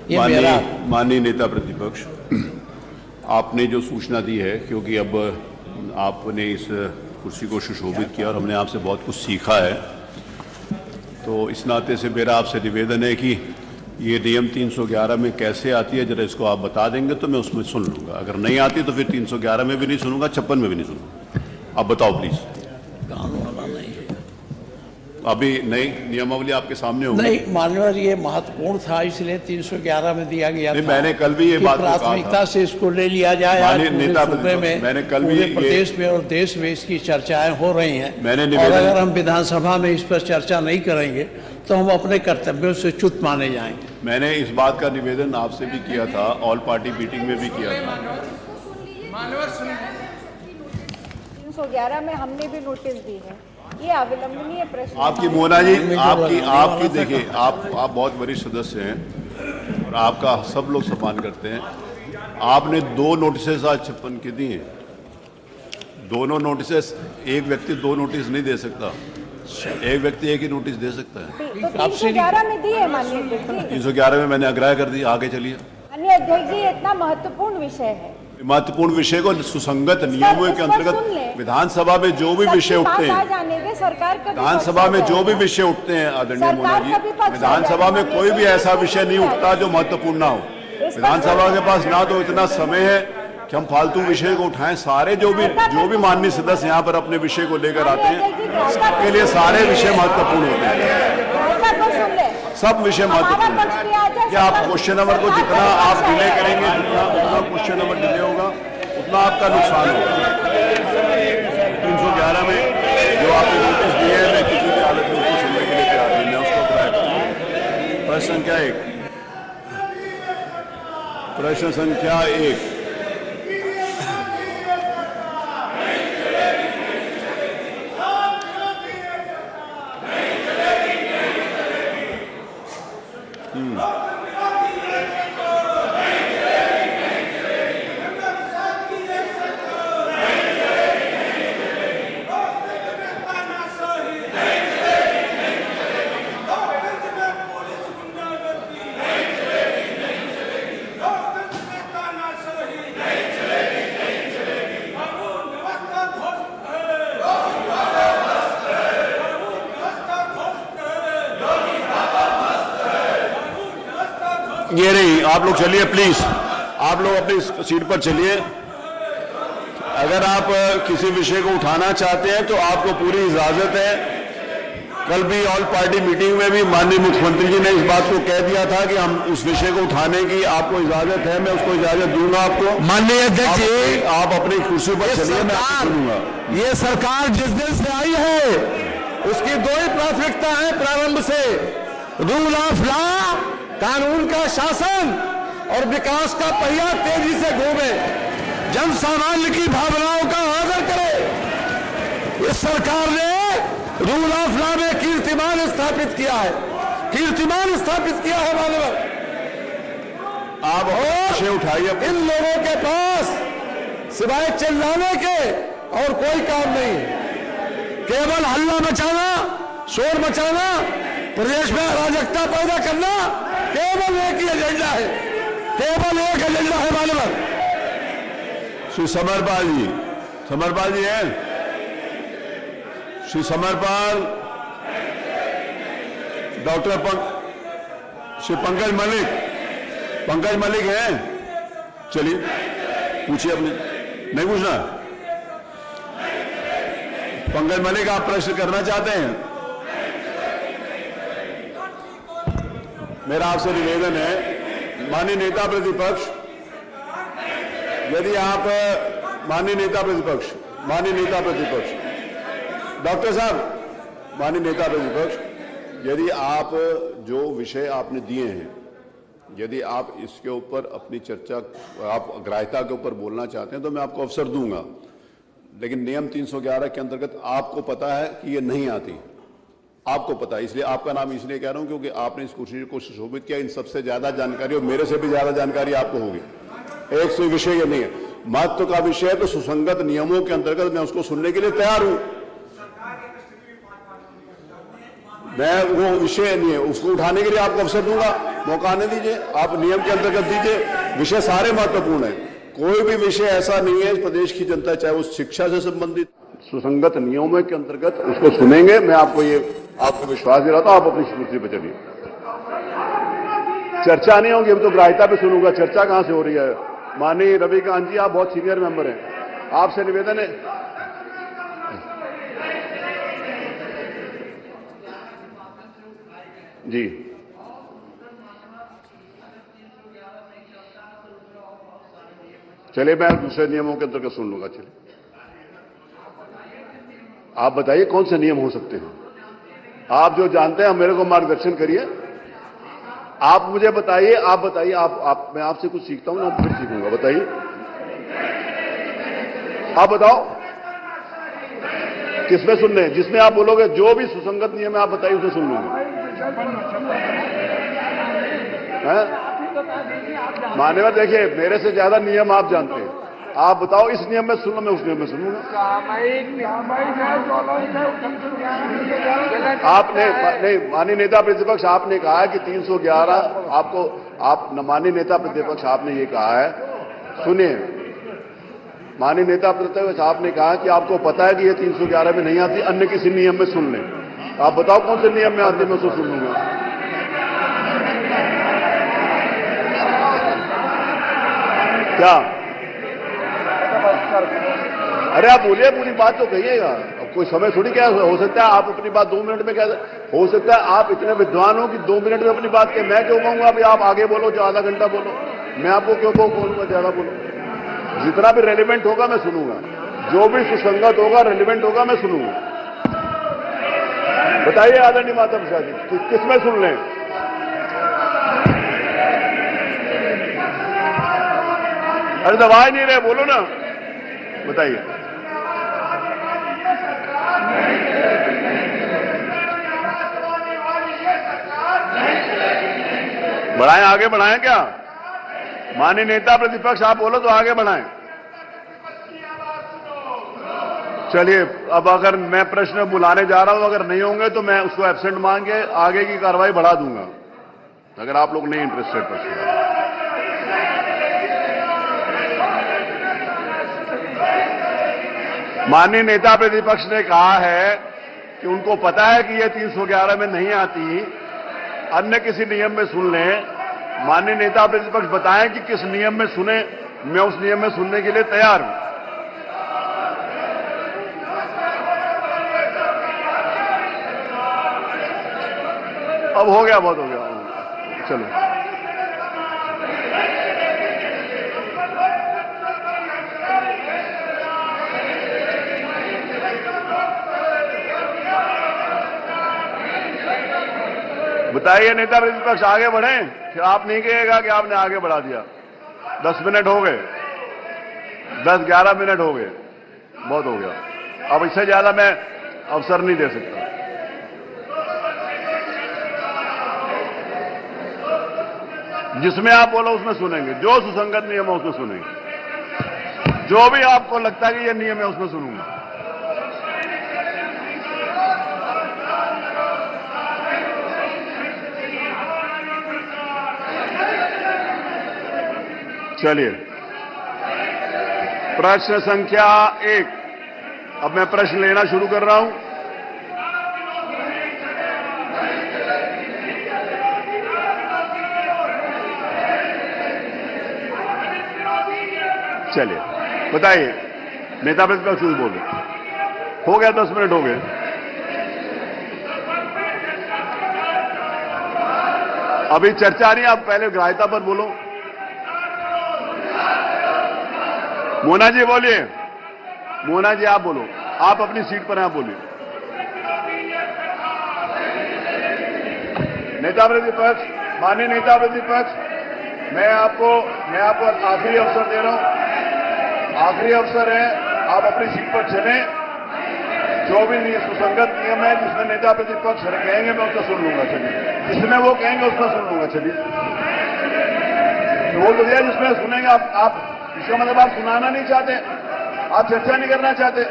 ये मेरा माननीय नेता प्रतिपक्ष, आपने जो सूचना दी है, क्योंकि अब आपने इस कुर्सी को सुशोभित किया और हमने आपसे बहुत कुछ सीखा है, तो इस नाते से मेरा आपसे निवेदन है कि ये नियम 311 में कैसे आती है, जरा इसको आप बता देंगे तो मैं उसमें सुन लूँगा। अगर नहीं आती तो फिर 311 में भी नहीं सुनूंगा, 56 में भी नहीं सुनूंगा। आप बताओ प्लीज़। अभी नई नियमावली आपके सामने होगी। नहीं मान्यवर, ये महत्वपूर्ण था इसलिए 311 में दिया गया था। मैंने कल भी ये बात प्राथमिकता से इसको ले लिया जाए। आज नेता सूबे में, मैंने कल भी पूरे प्रदेश में और देश में इसकी चर्चाएं हो रही हैं। मैंने और अगर हम विधानसभा में इस पर चर्चा नहीं करेंगे तो हम अपने कर्तव्यों से च्युत माने जाएंगे। मैंने इस बात का निवेदन आपसे भी किया था, ऑल पार्टी मीटिंग में भी किया था। 311 में हमने भी नोटिस दी है, ये अविलंबनीय प्रश्न। आपकी मोना जी, आपकी देखिए, आप बहुत वरिष्ठ सदस्य हैं और आपका सब लोग सम्मान करते हैं। आपने 2 नोटिस आज 56 के दिए। दोनों नोटिस, एक व्यक्ति 2 नोटिस नहीं दे सकता, एक व्यक्ति एक ही नोटिस दे सकता है। तो 311 में दी है माननीय अध्यक्ष जी। 311 में मैंने आग्रह कर दिया, आगे चलिए। माननीय अध्यक्ष जी, इतना महत्वपूर्ण विषय है, महत्वपूर्ण विषय को सुसंगत नियमों के अंतर्गत विधानसभा में जो भी विषय उठते हैं, विधानसभा में जो भी विषय उठते हैं आदरणीय मोना जी, विधानसभा में कोई भी ऐसा विषय नहीं उठता जो महत्वपूर्ण ना हो। विधानसभा के पास ना तो इतना समय है कि हम फालतू विषय को उठाएं। सारे जो भी माननीय सदस्य यहाँ पर अपने विषय को लेकर आते हैं, सबके लिए सारे विषय महत्वपूर्ण होते हैं। सब विषय महत्वपूर्ण है। क्या आप क्वेश्चन नंबर को जितना आप डिले करेंगे, जितना क्वेश्चन नंबर डिले होगा उतना आपका नुकसान होगा। 311 में जो आपने नोटिस दिए हैं, मैं किसी भी हालत में उसको सुनने के लिए तैयार नहीं, मैं उसको ट्राई करूँगा। प्रश्न संख्या 1, प्रश्न संख्या 1, ये नहीं, आप लोग चलिए प्लीज, आप लोग अपनी सीट पर चलिए। अगर आप किसी विषय को उठाना चाहते हैं तो आपको पूरी इजाजत है। कल भी ऑल पार्टी मीटिंग में भी माननीय मुख्यमंत्री जी ने इस बात को कह दिया था कि हम उस विषय को उठाने की आपको इजाजत है, मैं उसको इजाजत दूंगा आपको। माननीय अध्यक्ष जी, आप अपनी कुर्सी पर चलिए, मैं आपको सुनूंगा। ये सरकार जिस दिन से आई है उसकी 2 ही प्राथमिकता है प्रारंभ से, रूल ऑफ लॉ, कानून का शासन, और विकास का पहिया तेजी से घूमे, जन सामान्य की भावनाओं का आदर करे। इस सरकार ने रूल ऑफ लॉ में कीर्तिमान स्थापित किया है, कीर्तिमान स्थापित किया है मानव। आप और उठाइए। इन लोगों के पास सिवाय चिल्लाने के और कोई काम नहीं है, केवल हल्ला मचाना, शोर मचाना, प्रदेश में अराजकता पैदा करना, केवल एक ही एजेंडा है, केवल एक एजेंडा है मानव। श्री समरपाल जी, समरपाल जी हैं? श्री समरपाल, डॉक्टर श्री पंकज मलिक हैं? चलिए पूछिए, अपने नहीं पूछना? पंकज मलिक, आप प्रश्न करना चाहते हैं? मेरा आपसे निवेदन है, माननीय नेता प्रतिपक्ष, यदि आप माननीय नेता प्रतिपक्ष, डॉक्टर साहब, माननीय नेता प्रतिपक्ष, यदि आप जो विषय आपने दिए हैं, यदि आप इसके ऊपर अपनी चर्चा, आप ग्राह्यता के ऊपर बोलना चाहते हैं तो मैं आपको अवसर दूंगा, लेकिन नियम 311 के अंतर्गत आपको पता है कि ये नहीं आती, आपको पता है। इसलिए आपका नाम इसलिए कह रहा हूं क्योंकि आपने इस कुर्सी को सुशोभित किया। इन सबसे ज्यादा जानकारी और मेरे से भी ज्यादा जानकारी आपको होगी। एक से विषय ये नहीं है, महत्व का विषय है, तो सुसंगत नियमों के अंतर्गत मैं उसको सुनने के लिए तैयार हूं। मैं वो विषय नहीं है, उसको उठाने के लिए आपको अवसर दूंगा। मौका नहीं दीजिए, आप नियम के अंतर्गत दीजिए। विषय सारे महत्वपूर्ण है, कोई भी विषय ऐसा नहीं है प्रदेश की जनता चाहे वो शिक्षा से संबंधित सुसंगत नियमों के अंतर्गत उसको सुनेंगे। मैं आपको विश्वास दिला रहा हूं, आप अपनी स्मृति पर चलिए। चर्चा नहीं होगी, अब तो ग्राह्यता पे सुनूंगा, चर्चा कहां से हो रही है। माननीय रविकांत जी, आप बहुत सीनियर मेंबर हैं, आपसे निवेदन है। जी चलिए, मैं दूसरे नियमों के अंतर्गत सुन लूंगा। चलिए, आप बताइए कौन से नियम हो सकते हैं, आप जो जानते हैं मेरे को मार्गदर्शन करिए। आप मुझे बताइए, आप बताइए, मैं आपसे कुछ सीखता हूं ना, फिर सीखूंगा। बताइए, आप बताओ किसमें सुनने हैं, जिसमें आप बोलोगे जो भी सुसंगत नियम है आप बताइए, उसे सुन लूंगा। मान्यवर, देखिए मेरे से ज्यादा नियम आप जानते हैं, आप बताओ इस नियम में सुनो, मैं उस नियम में सुनूंगा। आपने नहीं, माननीय नेता प्रतिपक्ष, आपने कहा है कि 311 आप माननीय नेता प्रतिपक्ष आपने ये कहा है, सुनिए, माननीय नेता प्रतिपक्ष आपने कहा कि आपको पता है कि ये 311 में नहीं आती, अन्य किसी नियम में सुन लें। आप बताओ कौन से नियम में आती, मैं उसको सुन लूंगा। क्या? अरे आप बोलिए, पूरी बात तो कहिएगा, अब कोई समय थोड़ी क्या हो सकता है आप अपनी बात 2 मिनट में कह हो सकता है आप इतने विद्वान हो कि 2 मिनट में अपनी बात कहें। मैं क्यों कहूंगा अभी आप आगे बोलो, जो आधा घंटा बोलो, मैं आपको क्यों बोलूंगा ज्यादा बोलो। जितना भी रेलिवेंट होगा मैं सुनूंगा, जो भी सुसंगत होगा, रेलिवेंट होगा, मैं सुनूंगा। बताइए आदरणीय माता पिता जी, किसमें सुन लें? अरे दवाई नहीं रहे, बोलो ना, बताइए। बढ़ाएं, आगे बढ़ाएं क्या? माननीय नेता प्रतिपक्ष आप बोलो तो आगे बढ़ाएं। चलिए, अब अगर मैं प्रश्न बुलाने जा रहा हूं, अगर नहीं होंगे तो मैं उसको एब्सेंट मान के आगे की कार्रवाई बढ़ा दूंगा, अगर आप लोग नहीं इंटरेस्टेड प्रश्न। माननीय नेता प्रतिपक्ष ने कहा है कि उनको पता है कि यह 311 में नहीं आती, अन्य किसी नियम में सुन लें। माननीय नेता प्रतिपक्ष बताएं कि किस नियम में सुने, मैं उस नियम में सुनने के लिए तैयार हूं। अब हो गया, बहुत हो गया, चलो। बताइए नेता प्रतिपक्ष, आगे बढ़ें कि आप नहीं कहिएगा कि आपने आगे बढ़ा दिया। 10 मिनट हो गए, 10-11 मिनट हो गए, बहुत हो गया। अब इससे ज्यादा मैं अवसर नहीं दे सकता। जिसमें आप बोलो उसमें सुनेंगे, जो सुसंगत नियम है उसमें सुनेंगे, जो भी आपको लगता है कि ये नियम है उसमें सुनूंगा। चलिए, प्रश्न संख्या 1, अब मैं प्रश्न लेना शुरू कर रहा हूं। चलिए, बताइए, नेता प्रतिपक्ष कुछ बोले। हो गया, 10 मिनट हो गए। अभी चर्चा नहीं, आप पहले ग्राह्यता पर बोलो। मोना जी बोलिए, मोना जी आप बोलो, आप अपनी सीट पर हैं, आप बोलिए। नेता प्रतिपक्ष, माननीय नेता प्रतिपक्ष, मैं आपको आखिरी अवसर दे रहा हूं, आखिरी अवसर है, आप अपनी सीट पर चलें। जो भी सुसंगत नियम है जिसमें नेता प्रतिपक्ष कहेंगे मैं उसको सुन लूंगा। चलिए, जिसमें वो कहेंगे उसको सुन लूंगा। चलिए, बोल तो दिया, जिसमें सुनेंगे आप इसका मतलब आप सुनाना नहीं चाहते, आप चर्चा नहीं करना चाहते।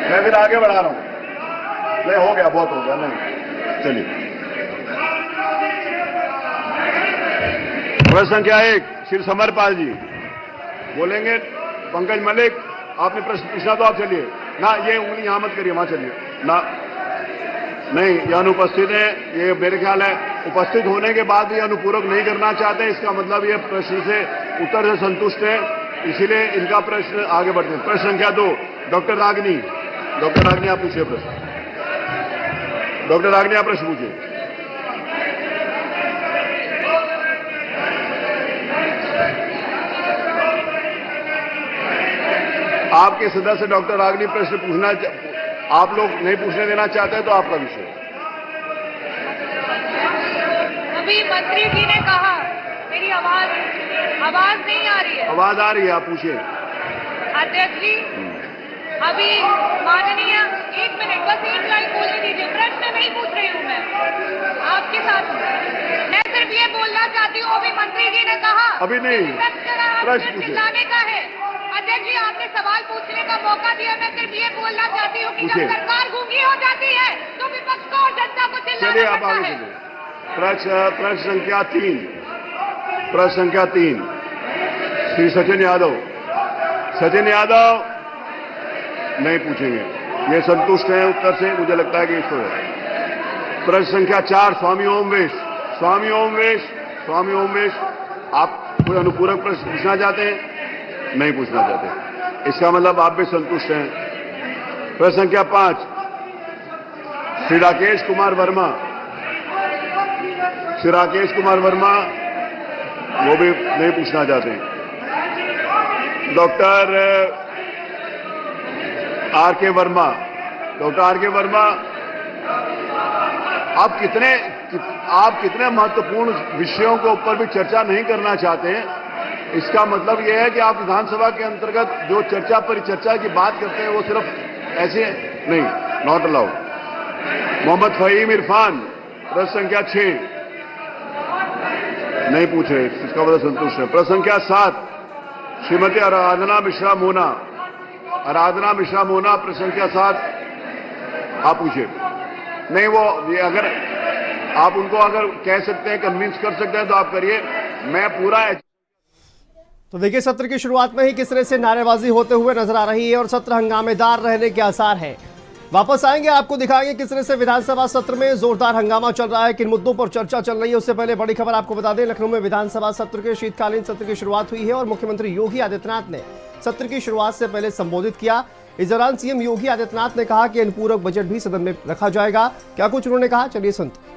मैं फिर आगे बढ़ा रहा हूं। नहीं, हो गया, बहुत हो गया, नहीं। चलिए। प्रश्न संख्या 1 श्री समरपाल जी बोलेंगे। पंकज मलिक आपने प्रश्न पूछना तो आप चलिए ना, ये उंगली यहां मत करिए, वहां चलिए ना। नहीं, ये अनुपस्थित है, ये मेरे ख्याल है उपस्थित होने के बाद भी अनुपूरक नहीं करना चाहते, इसका मतलब ये प्रश्न से उत्तर से संतुष्ट है, इसीलिए इनका प्रश्न आगे बढ़ते हैं। प्रश्न संख्या 2 डॉक्टर रागिनी। डॉक्टर रागिनी आप पूछिए प्रश्न। डॉक्टर रागिनी आप प्रश्न पूछिए। आपके सदस्य डॉक्टर रागिनी प्रश्न पूछना, आप लोग नहीं पूछने देना चाहते तो आपका विषय। अभी मंत्री जी ने कहा, मेरी आवाज नहीं आ रही है। आवाज आ रही है, आप पूछिए। अध्यक्ष जी, अभी माननीय, एक मिनट बस एक लाइन बोलने दीजिए, प्रश्न नहीं पूछ रही हूँ मैं, आपके साथ मैं सिर्फ ये बोलना चाहती हूँ, अभी मंत्री जी ने कहा अभी नहीं, प्रश्न चिल्लाने का है। अध्यक्ष जी, आपने सवाल पूछने का मौका दिया, मैं सिर्फ ये बोलना चाहती हूँ कि जब सरकार गूंगी हो जाती है तो विपक्ष को और जनता को चिल्लाना पड़ता है। प्रश्न संख्या 3 प्रश्न संख्या 3 श्री सचिन यादव। सचिन यादव नहीं पूछेंगे, ये संतुष्ट है उत्तर से, मुझे लगता है कि इसको है। प्रश्न संख्या 4 स्वामी ओमवेश। स्वामी ओमवेश, स्वामी ओमवेश आप कोई अनुपूरक प्रश्न पूछना चाहते हैं? नहीं पूछना चाहते, इसका मतलब आप भी संतुष्ट हैं। प्रश्न संख्या 5 श्री राकेश कुमार वर्मा। श्री राकेश कुमार वर्मा वो भी नहीं पूछना चाहते। डॉक्टर आर के वर्मा। डॉक्टर आर के वर्मा आप कितने महत्वपूर्ण विषयों के ऊपर भी चर्चा नहीं करना चाहते हैं, इसका मतलब यह है कि आप विधानसभा के अंतर्गत जो चर्चा परिचर्चा की बात करते हैं वो सिर्फ ऐसे नहीं, नॉट अलाउड। मोहम्मद फहीम इरफान प्रश्न संख्या 6 नहीं पूछ रहे, इसका मतलब संतुष्ट है। प्रश्न संख्या 7 श्रीमती आराधना मिश्रा मोना। आराधना मिश्रा मोना प्रश्न संख्या 7 आप पूछिए। नहीं, वो अगर आप उनको अगर कह सकते हैं, कन्विंस कर सकते हैं तो आप करिए, मैं पूरा। तो देखिए, सत्र की शुरुआत में ही किस तरह से नारेबाजी होते हुए नजर आ रही है और सत्र हंगामेदार रहने के आसार हैं। वापस आएंगे, आपको दिखाएंगे किस तरह से विधानसभा सत्र में जोरदार हंगामा चल रहा है, किन मुद्दों पर चर्चा चल रही है। उससे पहले बड़ी खबर आपको बता दें, लखनऊ में विधानसभा सत्र के शीतकालीन सत्र की शुरुआत हुई है और मुख्यमंत्री योगी आदित्यनाथ ने सत्र की शुरुआत से पहले संबोधित किया। इस दौरान सीएम योगी आदित्यनाथ ने कहा कि अनुपूरक बजट भी सदन में रखा जाएगा। क्या कुछ उन्होंने कहा, चलिए सुनते।